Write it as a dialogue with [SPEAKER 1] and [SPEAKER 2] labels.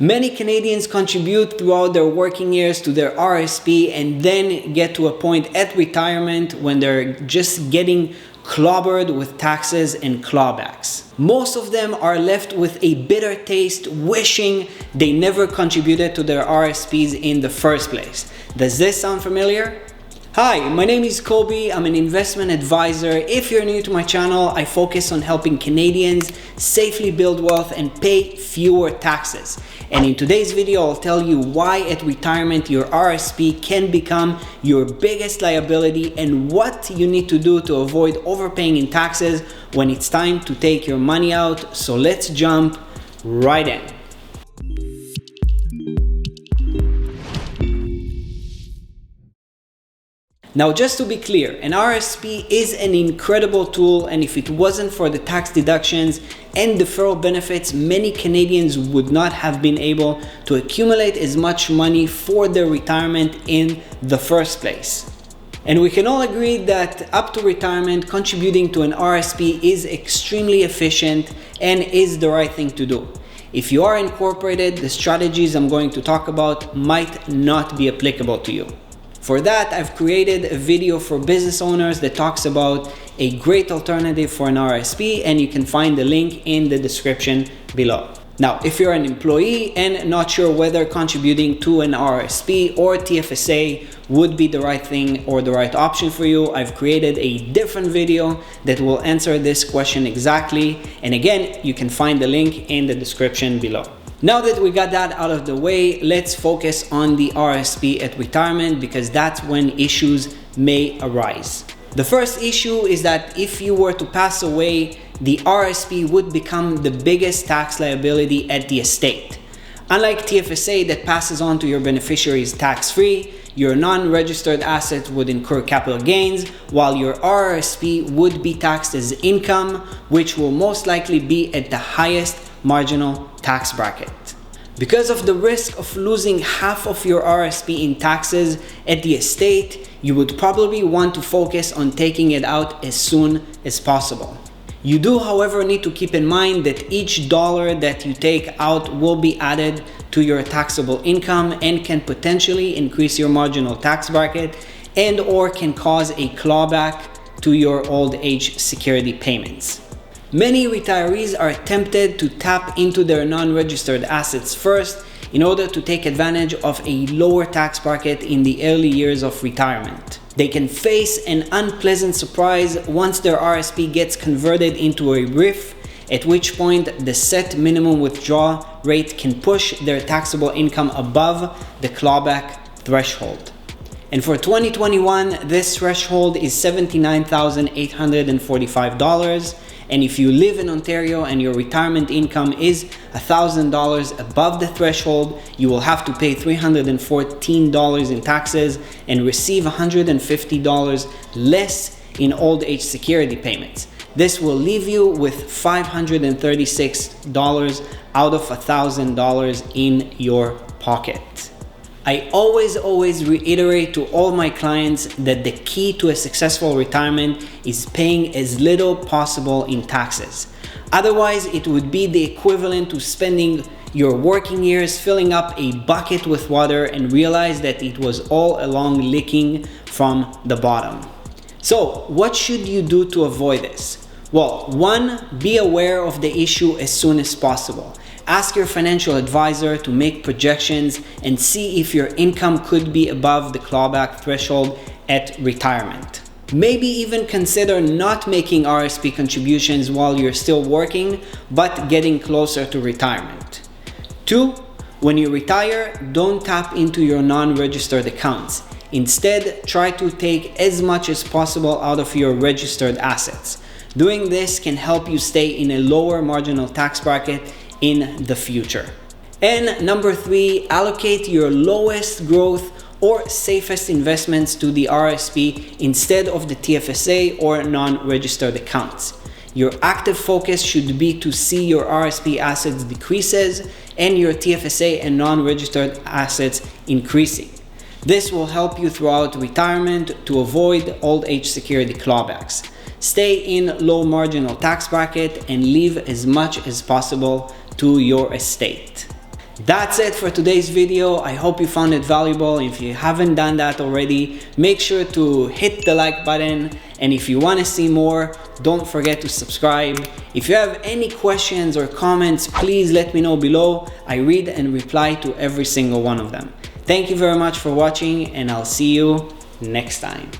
[SPEAKER 1] Many Canadians contribute throughout their working years to their RSP and then get to a point at retirement when they're just getting clobbered with taxes and clawbacks. Most of them are left with a bitter taste, wishing they never contributed to their RSPs in the first place. Does this sound familiar? Hi, my name is Kobe. I'm an investment advisor. If you're new to my channel, I focus on helping Canadians safely build wealth and pay fewer taxes. And in today's video, I'll tell you why at retirement your RSP can become your biggest liability and what you need to do to avoid overpaying in taxes when it's time to take your money out. So let's jump right in. Now, just to be clear, an RSP is an incredible tool, and if it wasn't for the tax deductions and deferral benefits, many Canadians would not have been able to accumulate as much money for their retirement in the first place. And we can all agree that up to retirement, contributing to an RSP is extremely efficient and is the right thing to do. If you are incorporated, the strategies I'm going to talk about might not be applicable to you. For that, I've created a video for business owners that talks about a great alternative for an RSP, and you can find the link in the description below. Now, if you're an employee and not sure whether contributing to an RSP or TFSA would be the right thing or the right option for you, I've created a different video that will answer this question exactly. And again, you can find the link in the description below. Now that we got that out of the way, let's focus on the RSP at retirement because that's when issues may arise. The first issue is that if you were to pass away, the RSP would become the biggest tax liability at the estate. Unlike TFSA that passes on to your beneficiaries tax-free, your non-registered assets would incur capital gains, while your RSP would be taxed as income, which will most likely be at the highest marginal tax bracket. Because of the risk of losing half of your RSP in taxes at the estate, you would probably want to focus on taking it out as soon as possible. You do, however, need to keep in mind that each dollar that you take out will be added to your taxable income and can potentially increase your marginal tax bracket and or can cause a clawback to your old age security payments. Many retirees are tempted to tap into their non-registered assets first in order to take advantage of a lower tax bracket in the early years of retirement. They can face an unpleasant surprise once their RSP gets converted into a RIF, at which point the set minimum withdrawal rate can push their taxable income above the clawback threshold. And for 2021, this threshold is $79,845. And if you live in Ontario and your retirement income is $1,000 above the threshold, you will have to pay $314 in taxes and receive $150 less in old age security payments. This will leave you with $536 out of $1,000 in your pocket. I always reiterate to all my clients that the key to a successful retirement is paying as little possible in taxes. Otherwise, it would be the equivalent to spending your working years filling up a bucket with water and realize that it was all along leaking from the bottom. So, what should you do to avoid this? Well, 1, be aware of the issue as soon as possible. Ask your financial advisor to make projections and see if your income could be above the clawback threshold at retirement. Maybe even consider not making RSP contributions while you're still working, but getting closer to retirement. 2, when you retire, don't tap into your non-registered accounts. Instead, try to take as much as possible out of your registered assets. Doing this can help you stay in a lower marginal tax bracket in the future. And number 3, allocate your lowest growth or safest investments to the RSP instead of the TFSA or non-registered accounts. Your active focus should be to see your RSP assets decreases and your TFSA and non-registered assets increasing. This will help you throughout retirement to avoid old age security clawbacks. Stay in low marginal tax bracket and leave as much as possible to your estate. That's it for today's video. I hope you found it valuable. If you haven't done that already, make sure to hit the like button. And if you want to see more, don't forget to subscribe. If you have any questions or comments, please let me know below. I read and reply to every single one of them. Thank you very much for watching, and I'll see you next time.